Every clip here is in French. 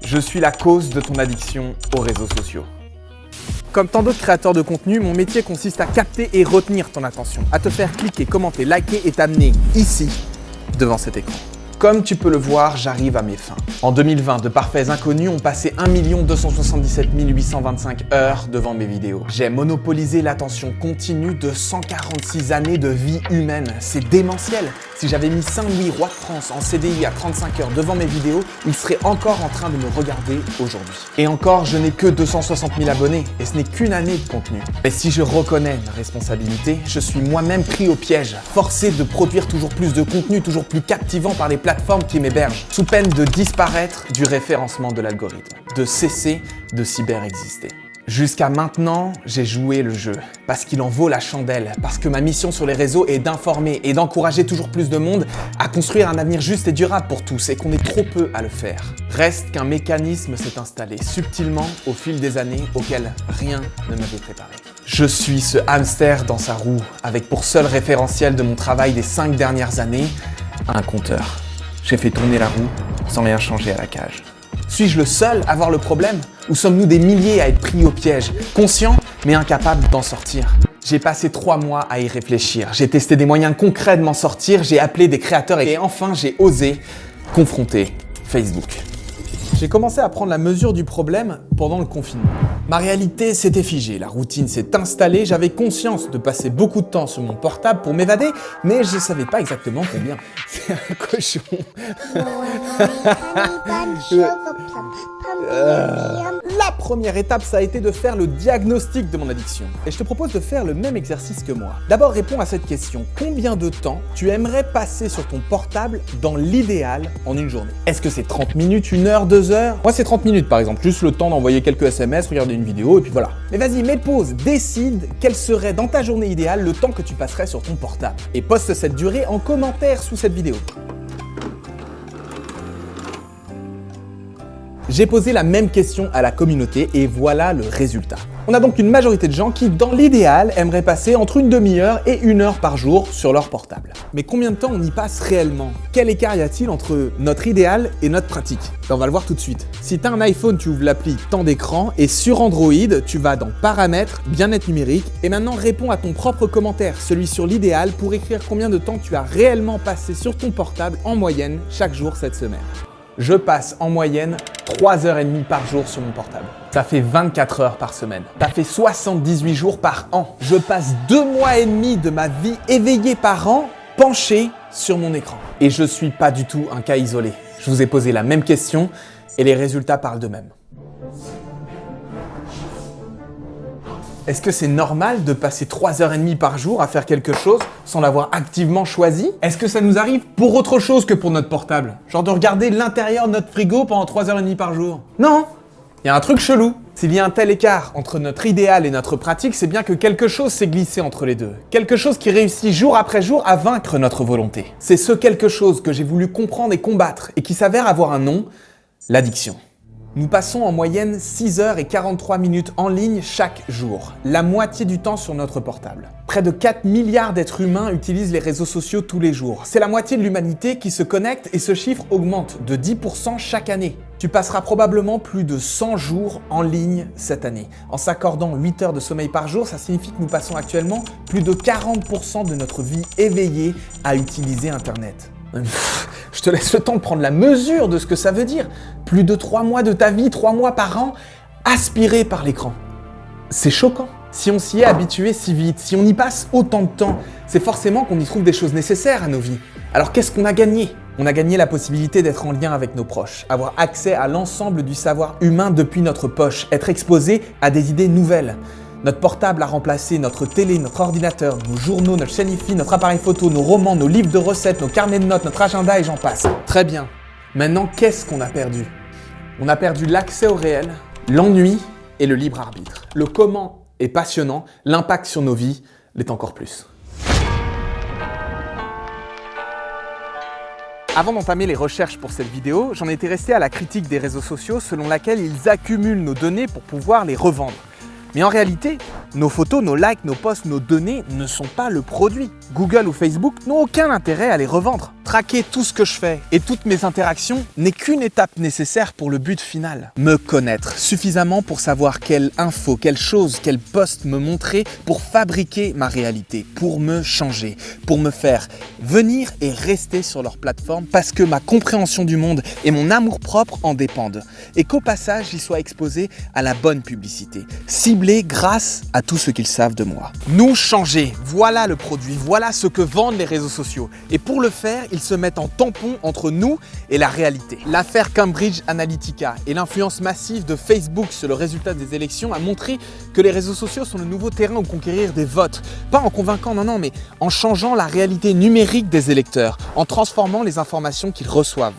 Je suis la cause de ton addiction aux réseaux sociaux. Comme tant d'autres créateurs de contenu, mon métier consiste à capter et retenir ton attention, à te faire cliquer, commenter, liker et t'amener ici, devant cet écran. Comme tu peux le voir, j'arrive à mes fins. En 2020, de parfaits inconnus ont passé 1 277 825 heures devant mes vidéos. J'ai monopolisé l'attention continue de 146 années de vie humaine. C'est démentiel. Si j'avais mis Saint-Louis, roi de France, en CDI à 35 heures devant mes vidéos, il serait encore en train de me regarder aujourd'hui. Et encore, je n'ai que 260 000 abonnés et ce n'est qu'une année de contenu. Mais si je reconnais ma responsabilité, je suis moi-même pris au piège, forcé de produire toujours plus de contenu, toujours plus captivant par les plateformes qui m'hébergent, sous peine de disparaître du référencement de l'algorithme, de cesser de cyber-exister. Jusqu'à maintenant, j'ai joué le jeu, parce qu'il en vaut la chandelle, parce que ma mission sur les réseaux est d'informer et d'encourager toujours plus de monde à construire un avenir juste et durable pour tous, et qu'on est trop peu à le faire. Reste qu'un mécanisme s'est installé subtilement au fil des années auquel rien ne m'avait préparé. Je suis ce hamster dans sa roue, avec pour seul référentiel de mon travail des 5 dernières années, un compteur. J'ai fait tourner la roue sans rien changer à la cage. Suis-je le seul à voir le problème? Ou sommes-nous des milliers à être pris au piège, conscients mais incapables d'en sortir? J'ai passé 3 mois à y réfléchir. J'ai testé des moyens concrets de m'en sortir, j'ai appelé des créateurs et enfin j'ai osé confronter Facebook. J'ai commencé à prendre la mesure du problème pendant le confinement. Ma réalité s'était figée, la routine s'est installée, j'avais conscience de passer beaucoup de temps sur mon portable pour m'évader, mais je ne savais pas exactement combien. C'est un cochon. La première étape, ça a été de faire le diagnostic de mon addiction. Et je te propose de faire le même exercice que moi. D'abord, réponds à cette question. Combien de temps tu aimerais passer sur ton portable dans l'idéal en une journée? Est-ce que c'est 30 minutes, 1 heure, 2 heures? Moi, c'est 30 minutes par exemple. Juste le temps d'envoyer quelques SMS, regarder une vidéo et puis voilà. Mais vas-y, mets pause, décide quel serait dans ta journée idéale le temps que tu passerais sur ton portable. Et poste cette durée en commentaire sous cette vidéo. J'ai posé la même question à la communauté et voilà le résultat. On a donc une majorité de gens qui, dans l'idéal, aimeraient passer entre une demi-heure et 1 heure par jour sur leur portable. Mais combien de temps on y passe réellement? Quel écart y a-t-il entre notre idéal et notre pratique? On va le voir tout de suite. Si tu as un iPhone, tu ouvres l'appli temps d'écran et sur Android, tu vas dans Paramètres, Bien-être numérique et maintenant réponds à ton propre commentaire, celui sur l'idéal, pour écrire combien de temps tu as réellement passé sur ton portable en moyenne chaque jour cette semaine. Je passe en moyenne 3h30 par jour sur mon portable. Ça fait 24 heures par semaine. Ça fait 78 jours par an. Je passe 2 mois et demi de ma vie éveillée par an, penché sur mon écran. Et je suis pas du tout un cas isolé. Je vous ai posé la même question et les résultats parlent d'eux-mêmes. Est-ce que c'est normal de passer 3h30 par jour à faire quelque chose sans l'avoir activement choisi? Est-ce que ça nous arrive pour autre chose que pour notre portable? Genre de regarder l'intérieur de notre frigo pendant 3h30 par jour? Non! Il y a un truc chelou. S'il y a un tel écart entre notre idéal et notre pratique, c'est bien que quelque chose s'est glissé entre les deux. Quelque chose qui réussit jour après jour à vaincre notre volonté. C'est ce quelque chose que j'ai voulu comprendre et combattre et qui s'avère avoir un nom, l'addiction. Nous passons en moyenne 6h43 en ligne chaque jour, la moitié du temps sur notre portable. Près de 4 milliards d'êtres humains utilisent les réseaux sociaux tous les jours. C'est la moitié de l'humanité qui se connecte et ce chiffre augmente de 10% chaque année. Tu passeras probablement plus de 100 jours en ligne cette année. En s'accordant 8 heures de sommeil par jour, ça signifie que nous passons actuellement plus de 40% de notre vie éveillée à utiliser Internet. Je te laisse le temps de prendre la mesure de ce que ça veut dire. Plus de 3 mois de ta vie, 3 mois par an, aspirés par l'écran. C'est choquant. Si on s'y est habitué si vite, si on y passe autant de temps, c'est forcément qu'on y trouve des choses nécessaires à nos vies. Alors qu'est-ce qu'on a gagné? On a gagné la possibilité d'être en lien avec nos proches, avoir accès à l'ensemble du savoir humain depuis notre poche, être exposé à des idées nouvelles. Notre portable a remplacé notre télé, notre ordinateur, nos journaux, notre chaîne IFI, notre appareil photo, nos romans, nos livres de recettes, nos carnets de notes, notre agenda et j'en passe. Très bien. Maintenant, qu'est-ce qu'on a perdu? On a perdu l'accès au réel, l'ennui et le libre arbitre. Le comment est passionnant, l'impact sur nos vies l'est encore plus. Avant d'entamer les recherches pour cette vidéo, j'en étais resté à la critique des réseaux sociaux selon laquelle ils accumulent nos données pour pouvoir les revendre. Mais en réalité, Nos photos, nos likes, nos posts, nos données ne sont pas le produit. Google ou Facebook n'ont aucun intérêt à les revendre. Traquer tout ce que je fais et toutes mes interactions n'est qu'une étape nécessaire pour le but final. Me connaître suffisamment pour savoir quelle info, quelle chose, quel post me montrer pour fabriquer ma réalité, pour me changer, pour me faire venir et rester sur leur plateforme parce que ma compréhension du monde et mon amour-propre en dépendent. Et qu'au passage, j'y sois exposé à la bonne publicité, ciblée grâce à tout ce qu'ils savent de moi. Nous changer, voilà le produit, voilà ce que vendent les réseaux sociaux. Et pour le faire, ils se mettent en tampon entre nous et la réalité. L'affaire Cambridge Analytica et l'influence massive de Facebook sur le résultat des élections a montré que les réseaux sociaux sont le nouveau terrain où conquérir des votes. Pas en convainquant, non, mais en changeant la réalité numérique des électeurs, en transformant les informations qu'ils reçoivent.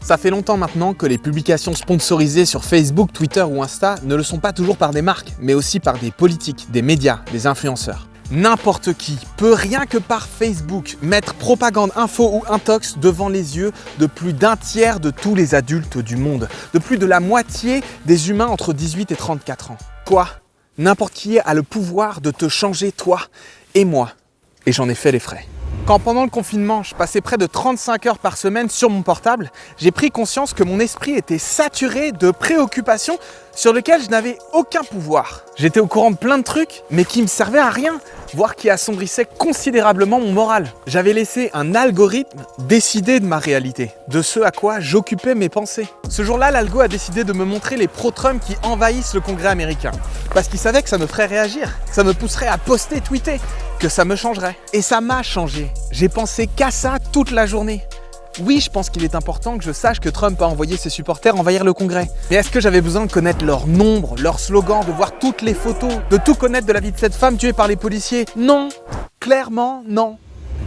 Ça fait longtemps maintenant que les publications sponsorisées sur Facebook, Twitter ou Insta ne le sont pas toujours par des marques, mais aussi par des politiques, des médias, des influenceurs. N'importe qui peut rien que par Facebook mettre propagande, info ou intox devant les yeux de plus d'un tiers de tous les adultes du monde, de plus de la moitié des humains entre 18 et 34 ans. Quoi ? N'importe qui a le pouvoir de te changer toi et moi. Et j'en ai fait les frais. Quand pendant le confinement, je passais près de 35 heures par semaine sur mon portable, j'ai pris conscience que mon esprit était saturé de préoccupations sur lesquelles je n'avais aucun pouvoir. J'étais au courant de plein de trucs, mais qui me servaient à rien, voire qui assombrissaient considérablement mon moral. J'avais laissé un algorithme décider de ma réalité, de ce à quoi j'occupais mes pensées. Ce jour-là, l'algo a décidé de me montrer les pro-Trump qui envahissent le Congrès américain. Parce qu'il savait que ça me ferait réagir, que ça me pousserait à poster, tweeter, que ça me changerait. Et ça m'a changé. J'ai pensé qu'à ça toute la journée. Oui, je pense qu'il est important que je sache que Trump a envoyé ses supporters envahir le Congrès. Mais est-ce que j'avais besoin de connaître leur nombre, leur slogan, de voir toutes les photos, de tout connaître de la vie de cette femme tuée par les policiers? Non, clairement non.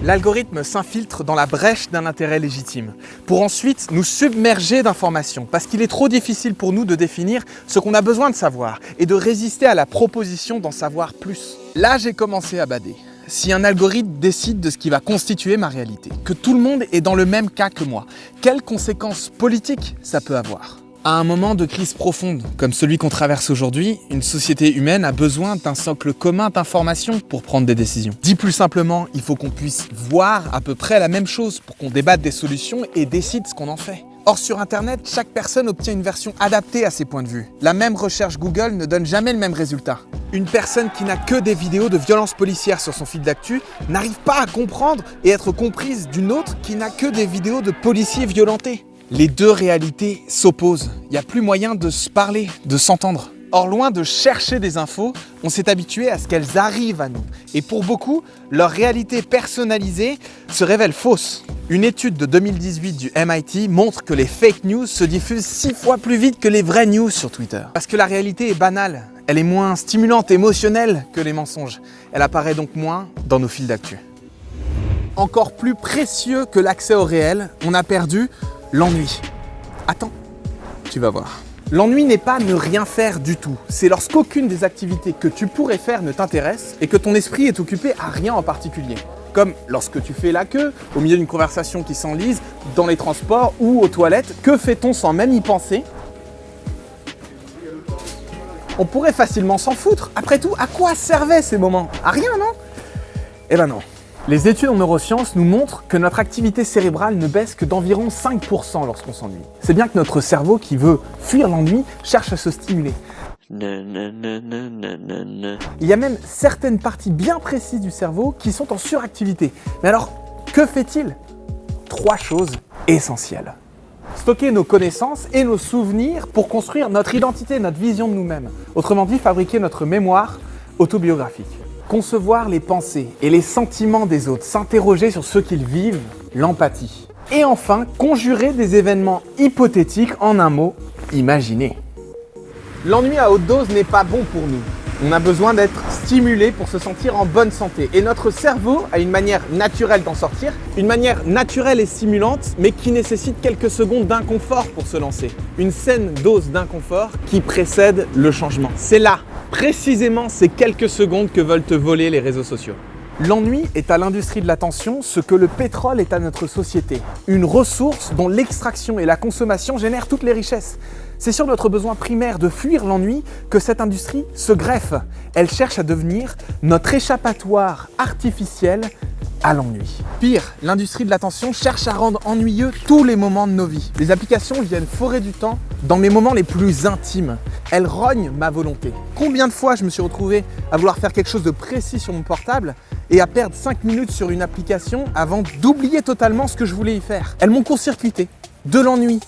L'algorithme s'infiltre dans la brèche d'un intérêt légitime, pour ensuite nous submerger d'informations, parce qu'il est trop difficile pour nous de définir ce qu'on a besoin de savoir et de résister à la proposition d'en savoir plus. Là, j'ai commencé à bader. Si un algorithme décide de ce qui va constituer ma réalité, que tout le monde est dans le même cas que moi, quelles conséquences politiques ça peut avoir ? À un moment de crise profonde, comme celui qu'on traverse aujourd'hui, une société humaine a besoin d'un socle commun d'informations pour prendre des décisions. Dit plus simplement, il faut qu'on puisse voir à peu près la même chose pour qu'on débatte des solutions et décide ce qu'on en fait. Or, sur Internet, chaque personne obtient une version adaptée à ses points de vue. La même recherche Google ne donne jamais le même résultat. Une personne qui n'a que des vidéos de violences policières sur son fil d'actu n'arrive pas à comprendre et être comprise d'une autre qui n'a que des vidéos de policiers violentés. Les deux réalités s'opposent. Il n'y a plus moyen de se parler, de s'entendre. Or, loin de chercher des infos, on s'est habitué à ce qu'elles arrivent à nous. Et pour beaucoup, leur réalité personnalisée se révèle fausse. Une étude de 2018 du MIT montre que les fake news se diffusent 6 fois plus vite que les vraies news sur Twitter. Parce que la réalité est banale, elle est moins stimulante, émotionnelle que les mensonges. Elle apparaît donc moins dans nos fils d'actu. Encore plus précieux que l'accès au réel, on a perdu l'ennui. Attends, tu vas voir. L'ennui n'est pas ne rien faire du tout. C'est lorsqu'aucune des activités que tu pourrais faire ne t'intéresse et que ton esprit est occupé à rien en particulier. Comme lorsque tu fais la queue, au milieu d'une conversation qui s'enlise, dans les transports ou aux toilettes, que fait-on sans même y penser ? On pourrait facilement s'en foutre. Après tout, à quoi servaient ces moments ? À rien, non ? Eh ben non. Les études en neurosciences nous montrent que notre activité cérébrale ne baisse que d'environ 5% lorsqu'on s'ennuie. C'est bien que notre cerveau, qui veut fuir l'ennui, cherche à se stimuler. Il y a même certaines parties bien précises du cerveau qui sont en suractivité. Mais alors, que fait-il ? 3 choses essentielles. Stocker nos connaissances et nos souvenirs pour construire notre identité, notre vision de nous-mêmes. Autrement dit, fabriquer notre mémoire autobiographique. Concevoir les pensées et les sentiments des autres, s'interroger sur ce qu'ils vivent, l'empathie. Et enfin, conjurer des événements hypothétiques, en un mot, imaginer. L'ennui à haute dose n'est pas bon pour nous. On a besoin d'être stimulé pour se sentir en bonne santé. Et notre cerveau a une manière naturelle d'en sortir, une manière naturelle et stimulante, mais qui nécessite quelques secondes d'inconfort pour se lancer. Une saine dose d'inconfort qui précède le changement. C'est là, précisément ces quelques secondes que veulent te voler les réseaux sociaux. L'ennui est à l'industrie de l'attention ce que le pétrole est à notre société. Une ressource dont l'extraction et la consommation génèrent toutes les richesses. C'est sur notre besoin primaire de fuir l'ennui que cette industrie se greffe. Elle cherche à devenir notre échappatoire artificiel à l'ennui. Pire, l'industrie de l'attention cherche à rendre ennuyeux tous les moments de nos vies. Les applications viennent forer du temps dans mes moments les plus intimes. Elles rognent ma volonté. Combien de fois je me suis retrouvé à vouloir faire quelque chose de précis sur mon portable et à perdre 5 minutes sur une application avant d'oublier totalement ce que je voulais y faire. Elles m'ont court-circuité, de l'ennui.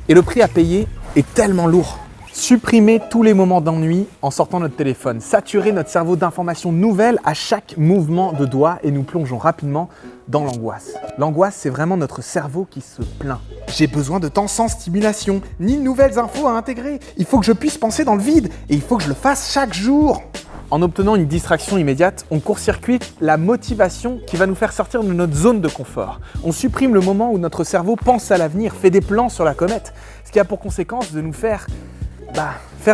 Et le prix à payer est tellement lourd. Supprimer tous les moments d'ennui en sortant notre téléphone, saturer notre cerveau d'informations nouvelles à chaque mouvement de doigt et nous plongeons rapidement dans l'angoisse. L'angoisse, c'est vraiment notre cerveau qui se plaint. J'ai besoin de temps sans stimulation, ni de nouvelles infos à intégrer. Il faut que je puisse penser dans le vide et il faut que je le fasse chaque jour. En obtenant une distraction immédiate, on court-circuite la motivation qui va nous faire sortir de notre zone de confort. On supprime le moment où notre cerveau pense à l'avenir, fait des plans sur la comète, ce qui a pour conséquence de nous faire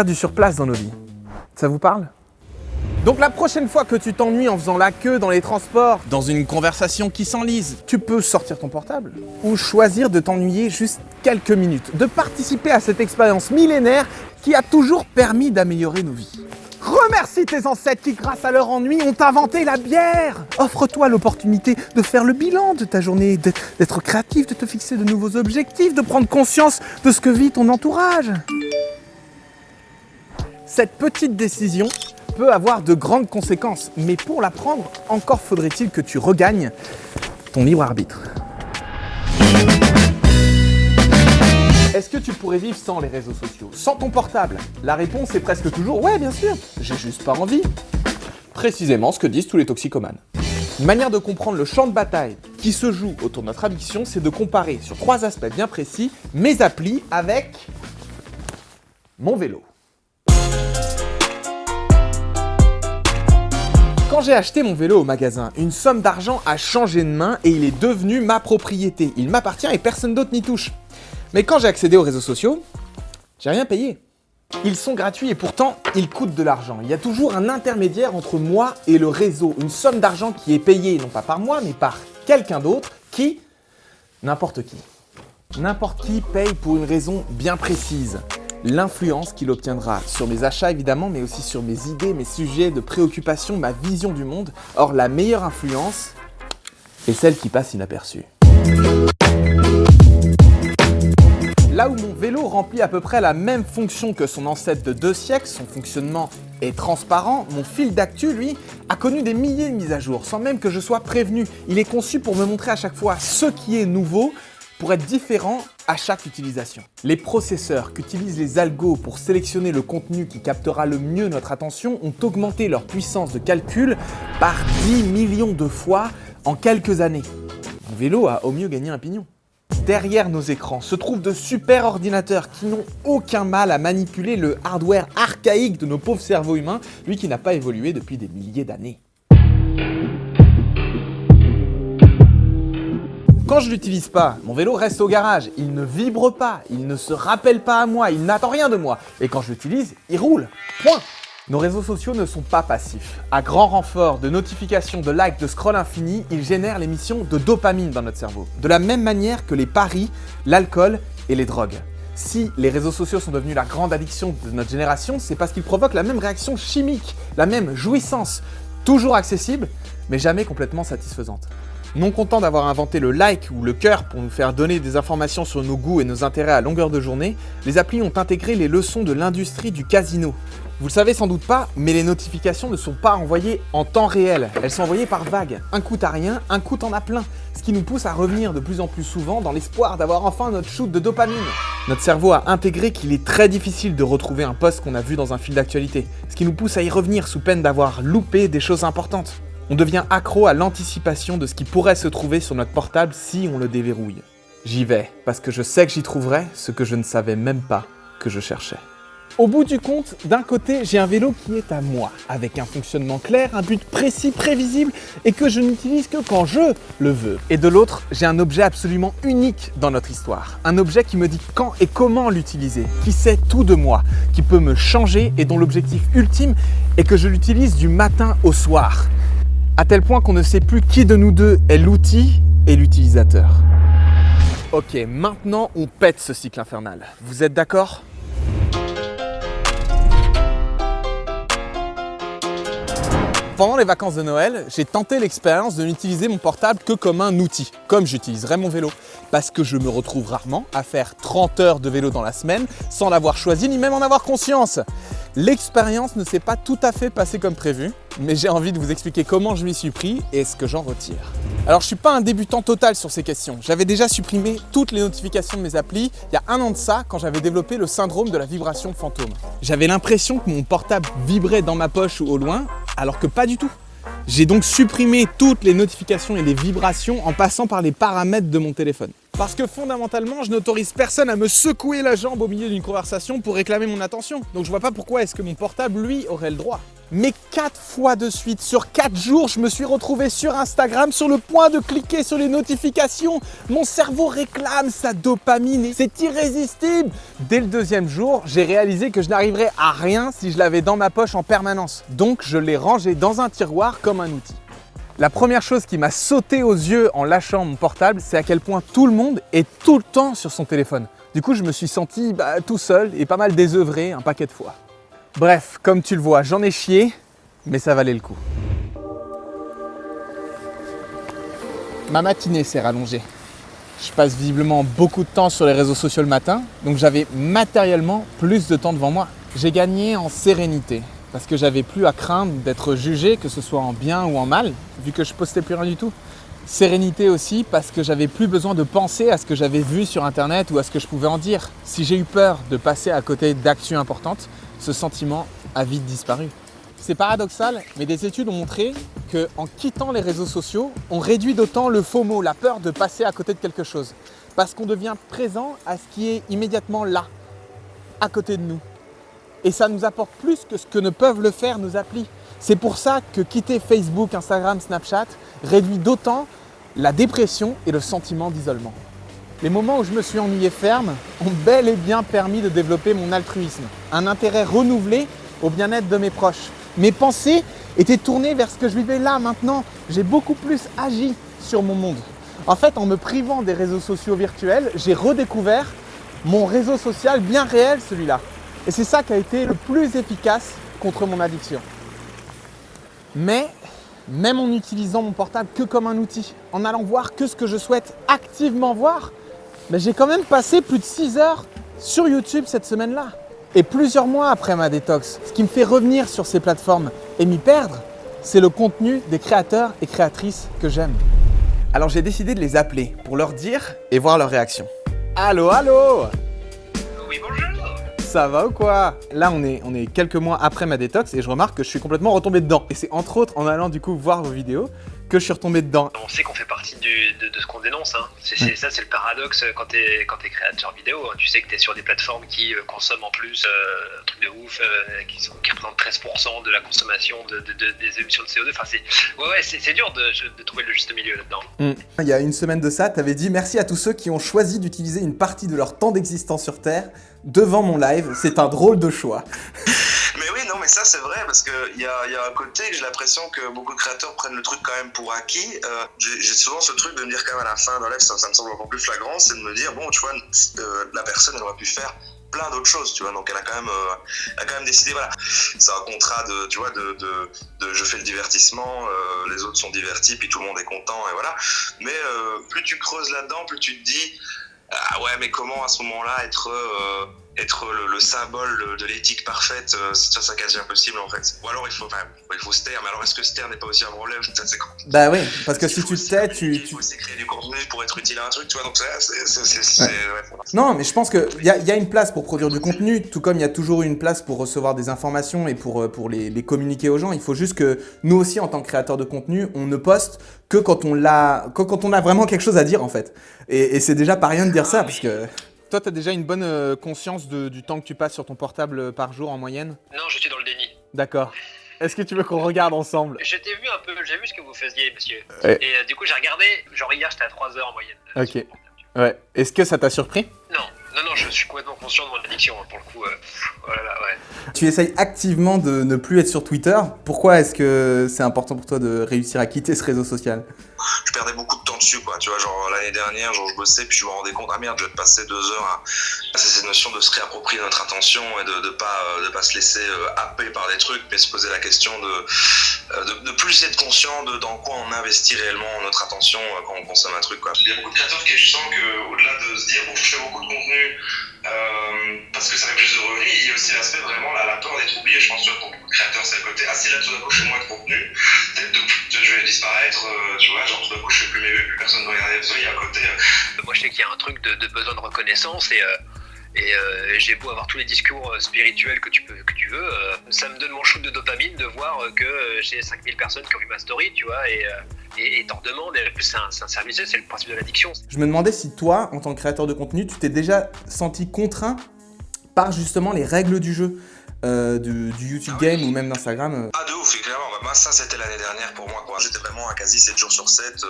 du surplace dans nos vies. Ça vous parle ? Donc la prochaine fois que tu t'ennuies en faisant la queue dans les transports, dans une conversation qui s'enlise, tu peux sortir ton portable ou choisir de t'ennuyer juste quelques minutes, de participer à cette expérience millénaire qui a toujours permis d'améliorer nos vies. Remercie tes ancêtres qui, grâce à leur ennui, ont inventé la bière. Offre-toi l'opportunité de faire le bilan de ta journée, d'être créatif, de te fixer de nouveaux objectifs, de prendre conscience de ce que vit ton entourage. Cette petite décision peut avoir de grandes conséquences, mais pour la prendre, encore faudrait-il que tu regagnes ton libre arbitre. Est-ce que tu pourrais vivre sans les réseaux sociaux, sans ton portable? La réponse est presque toujours « ouais, bien sûr, j'ai juste pas envie ». Précisément ce que disent tous les toxicomanes. Une manière de comprendre le champ de bataille qui se joue autour de notre addiction, c'est de comparer sur 3 aspects bien précis mes applis avec mon vélo. Quand j'ai acheté mon vélo au magasin, une somme d'argent a changé de main et il est devenu ma propriété. Il m'appartient et personne d'autre n'y touche. Mais quand j'ai accédé aux réseaux sociaux, j'ai rien payé. Ils sont gratuits et pourtant, ils coûtent de l'argent. Il y a toujours un intermédiaire entre moi et le réseau. Une somme d'argent qui est payée non pas par moi, mais par quelqu'un d'autre qui... N'importe qui. N'importe qui paye pour une raison bien précise. L'influence qu'il obtiendra sur mes achats évidemment, mais aussi sur mes idées, mes sujets de préoccupation, ma vision du monde. Or, la meilleure influence est celle qui passe inaperçue. Là où mon vélo remplit à peu près la même fonction que son ancêtre de 2 siècles, son fonctionnement est transparent, mon fil d'actu, lui, a connu des milliers de mises à jour, sans même que je sois prévenu. Il est conçu pour me montrer à chaque fois ce qui est nouveau, pour être différent à chaque utilisation. Les processeurs qu'utilisent les algos pour sélectionner le contenu qui captera le mieux notre attention ont augmenté leur puissance de calcul par 10 millions de fois en quelques années. Mon vélo a au mieux gagné un pignon. Derrière nos écrans se trouvent de super ordinateurs qui n'ont aucun mal à manipuler le hardware archaïque de nos pauvres cerveaux humains, lui qui n'a pas évolué depuis des milliers d'années. Quand je l'utilise pas, mon vélo reste au garage, il ne vibre pas, il ne se rappelle pas à moi, il n'attend rien de moi. Et quand je l'utilise, il roule. Point. Nos réseaux sociaux ne sont pas passifs. À grand renfort de notifications, de likes, de scroll infini, ils génèrent l'émission de dopamine dans notre cerveau. De la même manière que les paris, l'alcool et les drogues. Si les réseaux sociaux sont devenus la grande addiction de notre génération, c'est parce qu'ils provoquent la même réaction chimique, la même jouissance, toujours accessible, mais jamais complètement satisfaisante. Non content d'avoir inventé le like ou le cœur pour nous faire donner des informations sur nos goûts et nos intérêts à longueur de journée, les applis ont intégré les leçons de l'industrie du casino. Vous le savez sans doute pas, mais les notifications ne sont pas envoyées en temps réel. Elles sont envoyées par vagues. Un coup t'as rien, un coup t'en as plein. Ce qui nous pousse à revenir de plus en plus souvent dans l'espoir d'avoir enfin notre shoot de dopamine. Notre cerveau a intégré qu'il est très difficile de retrouver un post qu'on a vu dans un fil d'actualité. Ce qui nous pousse à y revenir sous peine d'avoir loupé des choses importantes. On devient accro à l'anticipation de ce qui pourrait se trouver sur notre portable si on le déverrouille. J'y vais, parce que je sais que j'y trouverai ce que je ne savais même pas que je cherchais. Au bout du compte, d'un côté, j'ai un vélo qui est à moi, avec un fonctionnement clair, un but précis, prévisible, et que je n'utilise que quand je le veux. Et de l'autre, j'ai un objet absolument unique dans notre histoire. Un objet qui me dit quand et comment l'utiliser, qui sait tout de moi, qui peut me changer et dont l'objectif ultime est que je l'utilise du matin au soir. À tel point qu'on ne sait plus qui de nous deux est l'outil et l'utilisateur. Ok, maintenant on pète ce cycle infernal. Vous êtes d'accord ? pendant les vacances de Noël, j'ai tenté l'expérience de n'utiliser mon portable que comme un outil, comme j'utiliserais mon vélo. Parce que je me retrouve rarement à faire 30 heures de vélo dans la semaine sans l'avoir choisi ni même en avoir conscience. L'expérience ne s'est pas tout à fait passée comme prévu, mais j'ai envie de vous expliquer comment je m'y suis pris et ce que j'en retire. Alors je suis pas un débutant total sur ces questions. J'avais déjà supprimé toutes les notifications de mes applis il y a 1 an de ça quand j'avais développé le syndrome de la vibration fantôme. J'avais l'impression que mon portable vibrait dans ma poche ou au loin, alors que pas du tout. J'ai donc supprimé toutes les notifications et les vibrations en passant par les paramètres de mon téléphone. Parce que fondamentalement, je n'autorise personne à me secouer la jambe au milieu d'une conversation pour réclamer mon attention. Donc je vois pas pourquoi est-ce que mon portable, lui, aurait le droit. Mais 4 fois de suite, sur 4 jours, je me suis retrouvé sur Instagram sur le point de cliquer sur les notifications. Mon cerveau réclame sa dopamine et c'est irrésistible. Dès le 2e jour, j'ai réalisé que je n'arriverais à rien si je l'avais dans ma poche en permanence. Donc je l'ai rangé dans un tiroir comme un outil. La première chose qui m'a sauté aux yeux en lâchant mon portable, c'est à quel point tout le monde est tout le temps sur son téléphone. Du coup, je me suis senti tout seul et pas mal désœuvré un paquet de fois. Bref, comme tu le vois, j'en ai chié, mais ça valait le coup. Ma matinée s'est rallongée. Je passe visiblement beaucoup de temps sur les réseaux sociaux le matin, donc j'avais matériellement plus de temps devant moi. J'ai gagné en sérénité, parce que j'avais plus à craindre d'être jugé, que ce soit en bien ou en mal, vu que je postais plus rien du tout. Sérénité aussi parce que j'avais plus besoin de penser à ce que j'avais vu sur internet ou à ce que je pouvais en dire. Si j'ai eu peur de passer à côté d'actus importantes, ce sentiment a vite disparu. C'est paradoxal, mais des études ont montré qu'en quittant les réseaux sociaux, on réduit d'autant le FOMO, la peur de passer à côté de quelque chose. Parce qu'on devient présent à ce qui est immédiatement là, à côté de nous. Et ça nous apporte plus que ce que ne peuvent le faire nos applis. C'est pour ça que quitter Facebook, Instagram, Snapchat réduit d'autant la dépression et le sentiment d'isolement. Les moments où je me suis ennuyé ferme ont bel et bien permis de développer mon altruisme, un intérêt renouvelé au bien-être de mes proches. Mes pensées étaient tournées vers ce que je vivais là, maintenant. J'ai beaucoup plus agi sur mon monde. En fait, en me privant des réseaux sociaux virtuels, j'ai redécouvert mon réseau social bien réel, celui-là. Et c'est ça qui a été le plus efficace contre mon addiction. Mais, même en utilisant mon portable que comme un outil, en allant voir que ce que je souhaite activement voir, j'ai quand même passé plus de 6 heures sur YouTube cette semaine-là. Et plusieurs mois après ma détox, ce qui me fait revenir sur ces plateformes et m'y perdre, c'est le contenu des créateurs et créatrices que j'aime. Alors j'ai décidé de les appeler pour leur dire et voir leur réaction. Allô, allô ? Oui, bonjour. Ça va ou quoi? Là, on est quelques mois après ma détox et je remarque que je suis complètement retombé dedans. Et c'est entre autres en allant du coup voir vos vidéos que je suis retombé dedans. On sait qu'on fait partie de ce qu'on dénonce. Hein. Ça, c'est le paradoxe quand t'es créateur vidéo. Hein. Tu sais que t'es sur des plateformes qui consomment en plus un truc de ouf, qui représentent 13% de la consommation des émissions de CO2. Enfin, c'est dur de trouver le juste milieu là-dedans. Il y a une semaine de ça, tu avais dit merci à tous ceux qui ont choisi d'utiliser une partie de leur temps d'existence sur Terre devant mon live. C'est un drôle de choix. Mais oui, non, mais ça c'est vrai parce qu'il y a un côté que j'ai l'impression que beaucoup de créateurs prennent le truc quand même pour acquis. J'ai souvent ce truc de me dire quand même à la fin d'un live, ça me semble encore plus flagrant, c'est de me dire bon, tu vois, la personne elle aurait pu faire plein d'autres choses, tu vois, donc elle a quand même décidé, voilà, c'est un contrat de je fais le divertissement, les autres sont divertis, puis tout le monde est content, et voilà. Mais plus tu creuses là-dedans, plus tu te dis ah ouais, mais comment à ce moment-là être le symbole de l'éthique parfaite, ça quasi impossible en fait. Ou alors il faut se taire, mais alors est-ce que se taire n'est pas aussi un problème? Ça, c'est quand... Bah oui, parce que si tu te tais, Il faut aussi créer du contenu pour être utile à un truc, tu vois, donc c'est... Ouais. Non, mais je pense qu'il y a une place pour produire du contenu, tout comme il y a toujours une place pour recevoir des informations et pour les communiquer aux gens. Il faut juste que nous aussi, en tant que créateurs de contenu, on ne poste que quand on a vraiment quelque chose à dire en fait. Et c'est déjà pas rien de dire ça, parce que... Toi, tu as déjà une bonne conscience du temps que tu passes sur ton portable par jour en moyenne? Non, je suis dans le déni. D'accord. Est-ce que tu veux qu'on regarde ensemble? J'ai vu ce que vous faisiez, monsieur. Ouais. Et du coup, j'ai regardé, genre hier, j'étais à 3 heures en moyenne. Ok. Ouais. Est-ce que ça t'a surpris? Non, je suis complètement conscient de mon addiction, hein, pour le coup. Voilà, ouais. Tu essayes activement de ne plus être sur Twitter. Pourquoi est-ce que c'est important pour toi de réussir à quitter ce réseau social? Je perdais beaucoup de temps dessus, quoi. Tu vois, genre l'année dernière, genre je bossais, puis je me rendais compte, ah merde, je vais te passer 2 heures à cette notion de se réapproprier notre attention et de pas se laisser happer par des trucs, mais se poser la question de plus être conscient de dans quoi on investit réellement notre attention quand on consomme un truc, quoi. Il y a beaucoup de créateurs qui, je sens qu'au-delà de se dire, je fais beaucoup de contenu parce que ça fait plus de revenus, il y a aussi l'aspect vraiment la peur d'être oublié. Je pense que pour beaucoup de créateurs, c'est le côté, ah si là tout d'un coup je fais moins de contenu, peut-être je vais disparaître, tu vois, genre tout d'un coup je fais plus mes vues, plus personne ne va regarder, il y a un côté. Moi je sais qu'il y a un truc de besoin de reconnaissance et j'ai beau avoir tous les discours spirituels que tu veux, ça me donne mon shoot de dopamine de voir que j'ai 5000 personnes qui ont vu ma story, tu vois, et t'en demandes, et c'est un service, c'est le principe de l'addiction. Je me demandais si toi, en tant que créateur de contenu, tu t'es déjà senti contraint par justement les règles du jeu, du YouTube Game ou même d'Instagram. Ah de ouf, et clairement, moi ça c'était l'année dernière pour moi, quoi. J'étais vraiment à quasi 7 jours sur 7,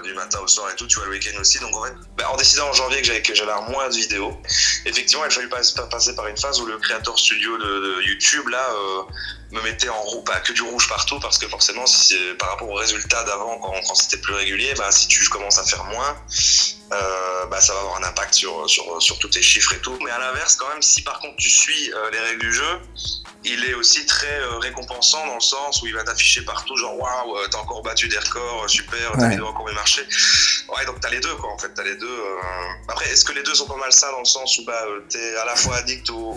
du matin au soir et tout, tu vois, le week-end aussi. Donc en fait, en décidant en janvier que j'allais avoir moins de vidéos, effectivement il a fallu passer par une phase où le Creator Studio de YouTube là me mettait en rouge, que du rouge partout, parce que forcément par rapport aux résultats d'avant quand c'était plus régulier, si tu commences à faire moins, ça va avoir un impact sur tous tes chiffres et tout. Mais à l'inverse, quand même, si par contre tu suis les règles du jeu, il est aussi très récompensant dans le sens où il va t'afficher partout, genre waouh, t'as encore battu des records, super, ta vidéo a encore bien marché. Ouais, donc t'as les deux, quoi, en fait, t'as les deux. Après, est-ce que les deux sont pas malsains dans le sens où t'es à la fois addict au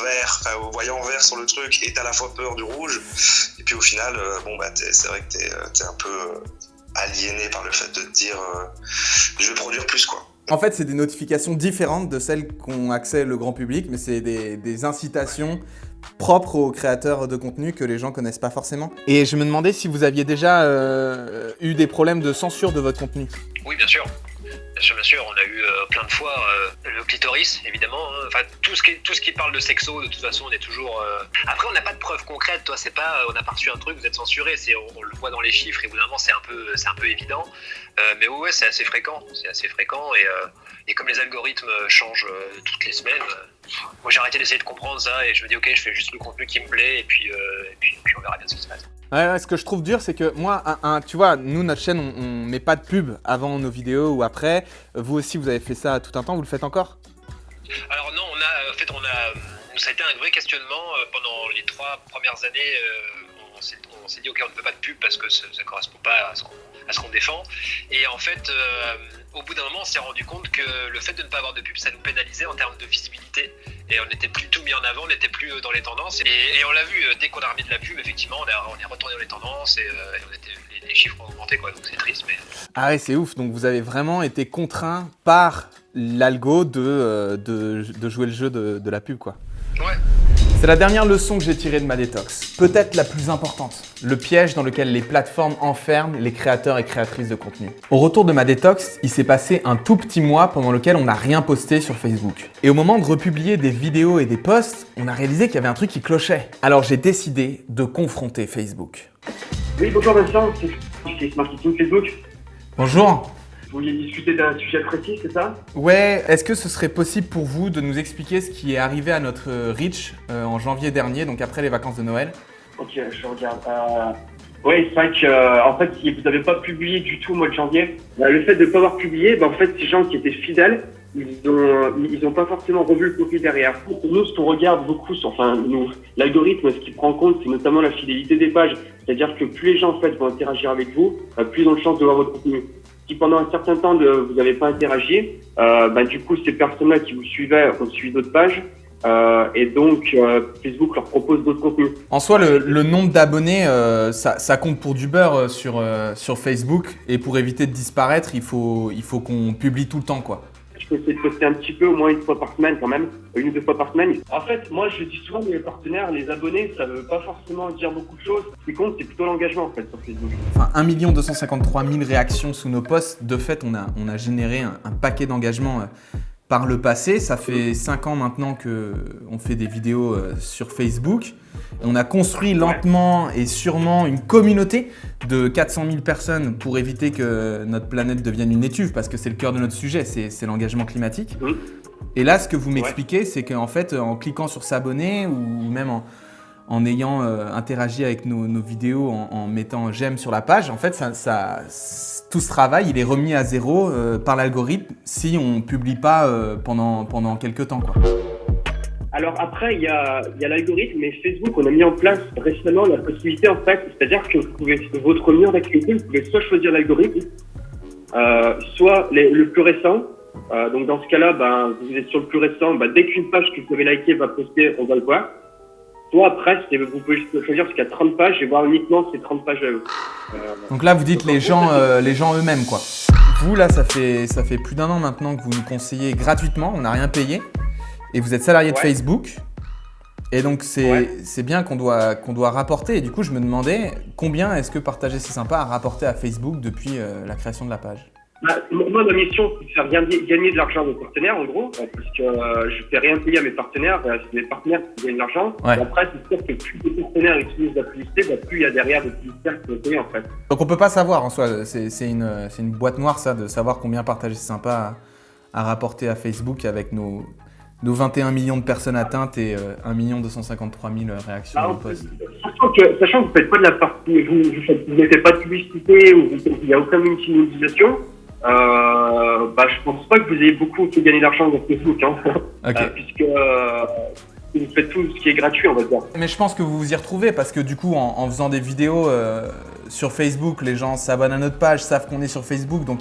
vert, au voyant vert sur le truc, et t'as à la fois peur du rouge, et puis au final, c'est vrai que t'es un peu aliéné par le fait de te dire je vais produire plus, quoi. En fait, c'est des notifications différentes de celles qu'ont accès le grand public, mais c'est des incitations propres aux créateurs de contenu que les gens connaissent pas forcément. Et je me demandais si vous aviez déjà eu des problèmes de censure de votre contenu. Oui, bien sûr. Bien sûr, on a eu plein de fois le clitoris, évidemment. Hein. Enfin, tout ce qui parle de sexo, de toute façon, on est toujours. Après, on n'a pas de preuves concrètes. Toi, c'est pas, on a pas reçu un truc, vous êtes censuré. On le voit dans les chiffres. Et au bout d'un moment, c'est un peu évident. Mais ouais, c'est assez fréquent. Et comme les algorithmes changent toutes les semaines, moi j'ai arrêté d'essayer de comprendre ça et je me dis ok, je fais juste le contenu qui me plaît et puis on verra bien ce qui se passe. Ouais, ce que je trouve dur, c'est que moi, tu vois, nous, notre chaîne, on met pas de pub avant nos vidéos ou après. Vous aussi, vous avez fait ça tout un temps, vous le faites encore ? Alors non, ça a été un vrai questionnement pendant les 3 premières années. On s'est dit ok, on ne fait pas de pub parce que ça ne correspond pas à ce qu'on défend. Et en fait, au bout d'un moment, on s'est rendu compte que le fait de ne pas avoir de pub, ça nous pénalisait en termes de visibilité. Et on n'était plus tout mis en avant, on n'était plus dans les tendances. Et on l'a vu, dès qu'on a remis de la pub, effectivement, on est retourné dans les tendances et les chiffres ont augmenté, quoi. Donc c'est triste, mais... Ah ouais, c'est ouf. Donc vous avez vraiment été contraint par l'algo de jouer le jeu de la pub, quoi. Ouais. C'est la dernière leçon que j'ai tirée de ma détox, peut-être la plus importante, le piège dans lequel les plateformes enferment les créateurs et créatrices de contenu. Au retour de ma détox, il s'est passé un tout petit mois pendant lequel on n'a rien posté sur Facebook. Et au moment de republier des vidéos et des posts, on a réalisé qu'il y avait un truc qui clochait. Alors j'ai décidé de confronter Facebook. Oui, bonjour Vincent, c'est Marketing Facebook. Bonjour. Vous vouliez discuter d'un sujet précis, c'est ça? Ouais, est-ce que ce serait possible pour vous de nous expliquer ce qui est arrivé à notre reach en janvier dernier, donc après les vacances de Noël? Ok, je regarde. Oui, c'est vrai que en fait, si vous n'avez pas publié du tout au mois de janvier, le fait de ne pas avoir publié, en fait, ces gens qui étaient fidèles, ils ont pas forcément revu le contenu derrière. Pour nous, ce qu'on regarde beaucoup, l'algorithme, ce qu'il prend en compte, c'est notamment la fidélité des pages. C'est-à-dire que plus les gens en fait vont interagir avec vous, plus ils ont de chances de voir votre contenu. Si pendant un certain temps vous n'avez pas interagi, du coup ces personnes-là qui vous suivaient ont suivi d'autres pages et donc Facebook leur propose d'autres contenus. En soi, le nombre d'abonnés, ça compte pour du beurre sur Facebook et pour éviter de disparaître, il faut qu'on publie tout le temps, quoi. Je peux essayer de poster un petit peu, au moins une fois par semaine quand même, 1 ou 2 fois par semaine. En fait, moi je dis souvent mes partenaires, les abonnés, ça veut pas forcément dire beaucoup de choses. Ce qui compte, c'est plutôt l'engagement en fait sur Facebook. Enfin, 1 253 000 réactions sous nos posts. De fait, on a généré un paquet d'engagements par le passé. Ça fait 5 ans maintenant qu'on fait des vidéos sur Facebook. On a construit lentement et sûrement une communauté de 400 000 personnes pour éviter que notre planète devienne une étuve, parce que c'est le cœur de notre sujet, c'est l'engagement climatique. Et là, ce que vous m'expliquez, c'est qu'en fait, en cliquant sur s'abonner ou même en ayant interagi avec nos vidéos, en mettant j'aime sur la page, en fait, tout ce travail, il est remis à zéro par l'algorithme si on ne publie pas pendant quelques temps, quoi. Alors après, il y a l'algorithme, mais Facebook, on a mis en place récemment la possibilité, en fait, c'est-à-dire que votre mur d'activité, vous pouvez soit choisir l'algorithme, soit le plus récent. Donc dans ce cas-là, vous êtes sur le plus récent, dès qu'une page que vous avez likée va poster, on va le voir. Soit après, vous pouvez choisir jusqu'à 30 pages et voir uniquement ces 30 pages à eux. Donc là, vous dites les gens eux-mêmes, quoi. Vous, là, ça fait plus d'1 an maintenant que vous nous conseillez gratuitement, on n'a rien payé. Et vous êtes salarié de Facebook. Et donc, c'est bien qu'on doit rapporter. Et du coup, je me demandais combien est-ce que Partager c'est sympa a rapporté à Facebook depuis la création de la page. Moi, ma mission, c'est de faire gagner de l'argent à mes partenaires, en gros, parce que je ne fais rien payer à mes partenaires, c'est mes partenaires qui gagnent de l'argent. Ouais. Et après, c'est sûr que plus de partenaires utilisent la publicité, plus il y a derrière de publicitaires qui vont payer, en fait. Donc, on ne peut pas savoir en soi. C'est une boîte noire, ça, de savoir combien Partager c'est sympa a rapporté à Facebook avec nos 21 millions de personnes atteintes et 1 253 000 réactions au post. Sachant que vous ne faites pas de la partie, vous ne faites pas de publicité ou il n'y a aucune monétisation, je pense pas que vous ayez beaucoup fait gagner d'argent avec Facebook, Okay. puisque vous faites tout ce qui est gratuit, on va dire. Mais je pense que vous vous y retrouvez parce que du coup, en faisant des vidéos sur Facebook, les gens s'abonnent à notre page, savent qu'on est sur Facebook, donc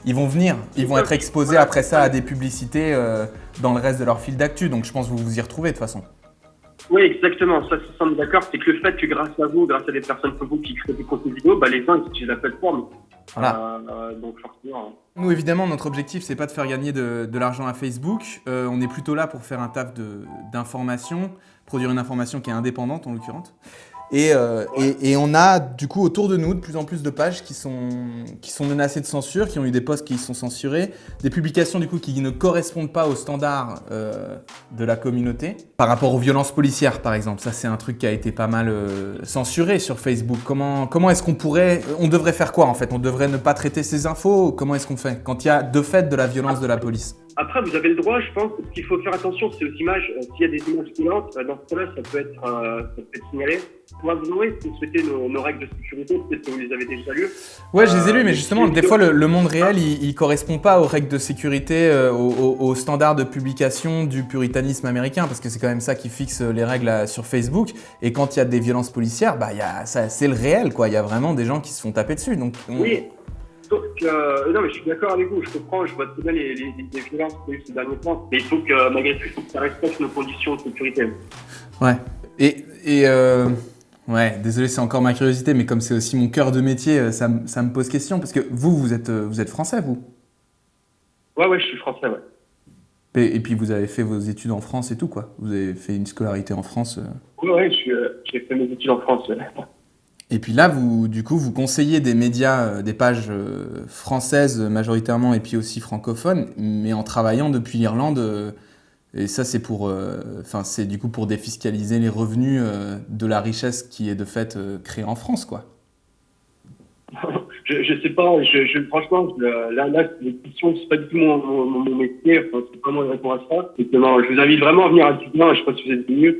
ils vont venir, ils vont être exposés après ça à des publicités dans le reste de leur fil d'actu. Donc je pense que vous vous y retrouvez de toute façon. Oui, exactement. Ça, c'est simple, d'accord. C'est que le fait que grâce à vous, grâce à des personnes comme vous qui créent des contenus vidéo, les gens ils utilisent la plateforme. Voilà. Donc forcément. Nous, évidemment, notre objectif, c'est pas de faire gagner de l'argent à Facebook. On est plutôt là pour faire un taf d'information, produire une information qui est indépendante en l'occurrence. Et on a du coup autour de nous de plus en plus de pages qui sont menacées de censure, qui ont eu des posts qui sont censurés, des publications du coup qui ne correspondent pas aux standards de la communauté. Par rapport aux violences policières par exemple, ça c'est un truc qui a été pas mal censuré sur Facebook. Comment est-ce on devrait faire quoi en fait? On devrait ne pas traiter ces infos? Comment est-ce qu'on fait quand il y a de fait de la violence de la police? Après, vous avez le droit, je pense. Ce qu'il faut faire attention, c'est aux images. S'il y a des images violentes, dans ce cas-là, ça peut être signalé. On va vous envoyer, si vous souhaitez, nos règles de sécurité. Peut-être que vous les avez déjà lues. Ouais, je les ai lues, mais justement, des fois, le monde réel, il correspond pas aux règles de sécurité, aux standards de publication du puritanisme américain, parce que c'est quand même ça qui fixe les règles sur Facebook. Et quand il y a des violences policières, c'est le réel, quoi. Il y a vraiment des gens qui se font taper dessus. Donc, Oui. Sauf que, non, mais je suis d'accord avec vous, je comprends, je vois très bien les violences qu'il y a eu ces derniers temps, mais il faut que, malgré tout, ça respecte nos conditions de sécurité. Ouais. Ouais, désolé, c'est encore ma curiosité, mais comme c'est aussi mon cœur de métier, ça me pose question, parce que vous êtes français, vous? Ouais, je suis français, ouais. Et puis vous avez fait vos études en France et tout, quoi? Vous avez fait une scolarité en France? Ouais, j'ai fait mes études en France, ouais. Et puis là, vous conseillez des médias, des pages françaises majoritairement et puis aussi francophones, mais en travaillant depuis l'Irlande. Et ça, c'est c'est du coup pour défiscaliser les revenus de la richesse qui est de fait créée en France, quoi. Je sais pas, franchement, là, les questions, c'est pas du tout mon métier, c'est pas moi qui réponds à ça. Je vous invite vraiment à venir à Dublin, je sais pas si vous êtes venu.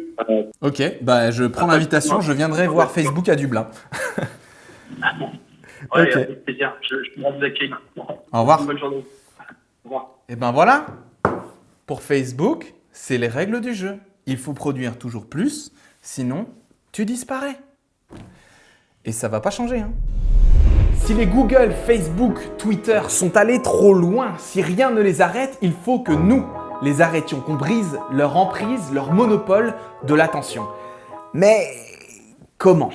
Ok, je prends l'invitation, je viendrai voir Facebook à Dublin. Ouais, Ok. avec plaisir, je vous accueille. Au revoir. Bonne journée. Au revoir. Et ben voilà, pour Facebook, c'est les règles du jeu. Il faut produire toujours plus, sinon tu disparais. Et ça va pas changer, hein. Si les Google, Facebook, Twitter sont allés trop loin, si rien ne les arrête, il faut que nous les arrêtions, qu'on brise leur emprise, leur monopole de l'attention. Mais comment ?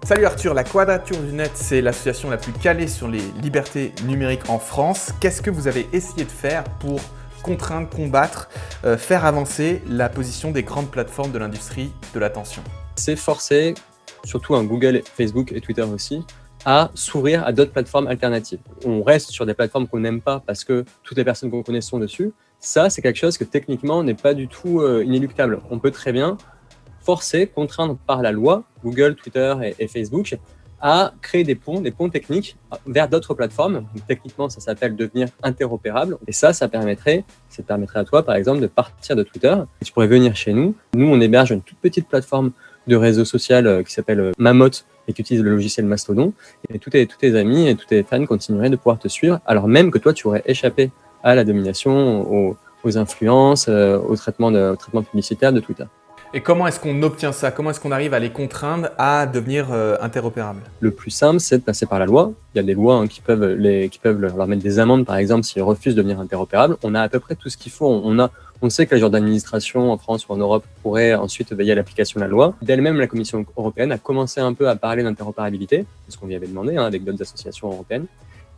Salut Arthur, la Quadrature du Net, c'est l'association la plus calée sur les libertés numériques en France. Qu'est-ce que vous avez essayé de faire pour contraindre, combattre, faire avancer la position des grandes plateformes de l'industrie de l'attention ? C'est forcer, surtout Google, Facebook et Twitter aussi, à s'ouvrir à d'autres plateformes alternatives. On reste sur des plateformes qu'on n'aime pas parce que toutes les personnes qu'on connaît sont dessus. Ça, c'est quelque chose que techniquement n'est pas du tout inéluctable. On peut très bien forcer, contraindre par la loi, Google, Twitter et Facebook, à créer des ponts techniques vers d'autres plateformes. Donc, techniquement, ça s'appelle devenir interopérable. Et ça permettrait à toi, par exemple, de partir de Twitter. Et tu pourrais venir chez nous. Nous, on héberge une toute petite plateforme de réseau social qui s'appelle Mamotte et qui utilise le logiciel Mastodon, et tous tes amis et tous tes fans continueraient de pouvoir te suivre, alors même que toi, tu aurais échappé à la domination, aux influences, au traitement publicitaire de Twitter. Et comment est-ce qu'on obtient ça? Comment est-ce qu'on arrive à les contraindre à devenir interopérables? Le plus simple, c'est de passer par la loi. Il y a des lois qui peuvent leur mettre des amendes, par exemple, s'ils refusent de devenir interopérables. On a à peu près tout ce qu'il faut. On sait que la genre d'administration en France ou en Europe pourrait ensuite veiller à l'application de la loi. D'elle-même, la Commission européenne a commencé un peu à parler d'interopérabilité, ce qu'on lui avait demandé avec d'autres associations européennes.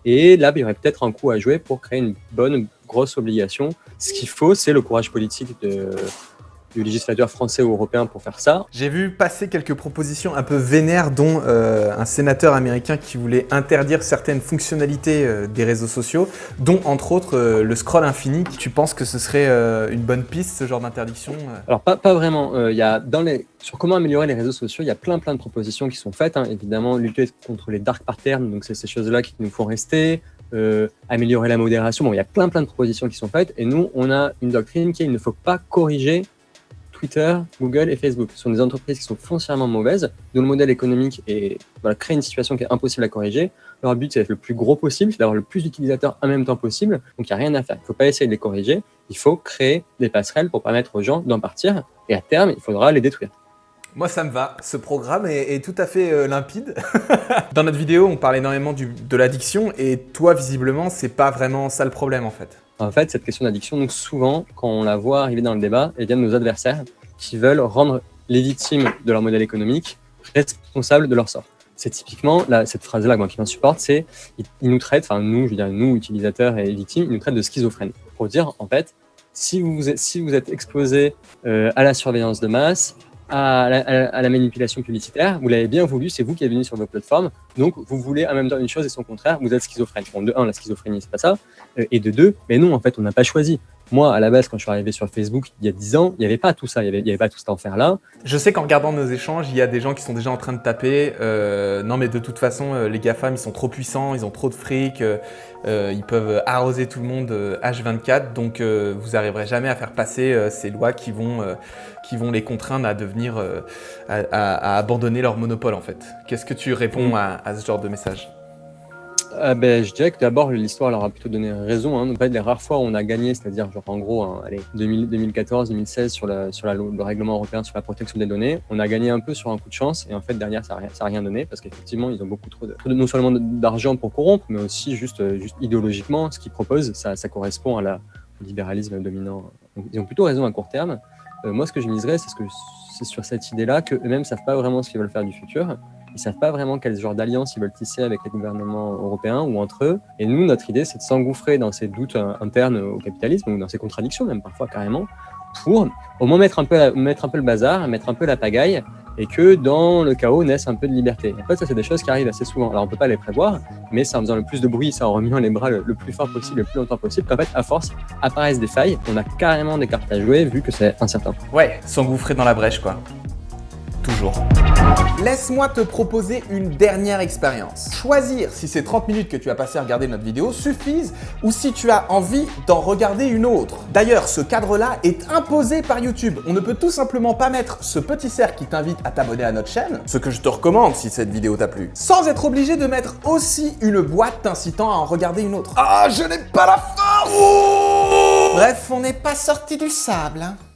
Et là, il y aurait peut-être un coup à jouer pour créer une bonne, grosse obligation. Ce qu'il faut, c'est le courage politique du législateur français ou européen pour faire ça. J'ai vu passer quelques propositions un peu vénères, dont un sénateur américain qui voulait interdire certaines fonctionnalités des réseaux sociaux, dont entre autres le scroll infini. Tu penses que ce serait une bonne piste, ce genre d'interdiction? Alors pas vraiment. Sur comment améliorer les réseaux sociaux, il y a plein de propositions qui sont faites. Évidemment, lutter contre les dark patterns, donc c'est ces choses-là qui nous font rester. Améliorer la modération. Bon, il y a plein de propositions qui sont faites. Et nous, on a une doctrine qui est il ne faut pas corriger Twitter, Google et Facebook. Ce sont des entreprises qui sont foncièrement mauvaises, dont le modèle économique crée une situation qui est impossible à corriger. Leur but, c'est d'être le plus gros possible, c'est d'avoir le plus d'utilisateurs en même temps possible. Donc, il n'y a rien à faire. Il ne faut pas essayer de les corriger. Il faut créer des passerelles pour permettre aux gens d'en partir. Et à terme, il faudra les détruire. Moi, ça me va. Ce programme est tout à fait limpide. Dans notre vidéo, on parle énormément de l'addiction. Et toi, visiblement, c'est pas vraiment ça le problème, en fait. En fait, cette question d'addiction, donc souvent, quand on la voit arriver dans le débat, elle vient de nos adversaires qui veulent rendre les victimes de leur modèle économique responsables de leur sort. C'est typiquement, cette phrase-là, moi, qui m'insupporte, c'est ils nous traitent, enfin nous, je veux dire nous, utilisateurs et victimes, ils nous traitent de schizophrènes. Pour dire, en fait, si vous êtes exposé à la surveillance de masse, à la manipulation publicitaire, vous l'avez bien voulu, c'est vous qui êtes venu sur vos plateformes, donc vous voulez en même temps une chose et son contraire, vous êtes schizophrène. Bon, de un, la schizophrénie, c'est pas ça, et de deux, mais non, en fait, on n'a pas choisi. Moi, à la base, quand je suis arrivé sur Facebook il y a 10 ans, il n'y avait pas tout ça, il n'y avait pas tout cet enfer-là. Je sais qu'en regardant nos échanges, il y a des gens qui sont déjà en train de taper non mais de toute façon, les GAFAM, ils sont trop puissants, ils ont trop de fric, ils peuvent arroser tout le monde H24, donc vous n'arriverez jamais à faire passer ces lois qui vont les contraindre à devenir, à abandonner leur monopole en fait. Qu'est-ce que tu réponds à ce genre de message? Je dirais que d'abord l'histoire leur a plutôt donné raison. En fait, les rares fois où on a gagné, c'est-à-dire genre en gros 2014-2016 sur le règlement européen sur la protection des données, on a gagné un peu sur un coup de chance et en fait derrière ça a rien donné parce qu'effectivement ils ont beaucoup trop non seulement d'argent pour corrompre mais aussi juste idéologiquement ce qu'ils proposent ça correspond au libéralisme dominant. Donc, ils ont plutôt raison à court terme. Moi ce que je miserais c'est sur cette idée-là qu'eux-mêmes savent pas vraiment ce qu'ils veulent faire du futur. Ils savent pas vraiment quel genre d'alliance ils veulent tisser avec les gouvernements européens ou entre eux. Et nous, notre idée, c'est de s'engouffrer dans ces doutes internes au capitalisme ou dans ces contradictions, même parfois carrément, pour au moins mettre un peu le bazar, mettre un peu la pagaille et que dans le chaos naisse un peu de liberté. En fait, ça, c'est des choses qui arrivent assez souvent. Alors, on peut pas les prévoir, mais c'est en faisant le plus de bruit, ça en remuant les bras le plus fort possible, le plus longtemps possible, qu'en fait, à force, apparaissent des failles. On a carrément des cartes à jouer vu que c'est incertain. Ouais, s'engouffrer dans la brèche, quoi. Toujours. Laisse-moi te proposer une dernière expérience. Choisir si ces 30 minutes que tu as passé à regarder notre vidéo suffisent ou si tu as envie d'en regarder une autre. D'ailleurs, ce cadre-là est imposé par YouTube. On ne peut tout simplement pas mettre ce petit cercle qui t'invite à t'abonner à notre chaîne, ce que je te recommande si cette vidéo t'a plu, sans être obligé de mettre aussi une boîte t'incitant à en regarder une autre. Ah, je n'ai pas la force! Bref, on n'est pas sorti du sable, hein.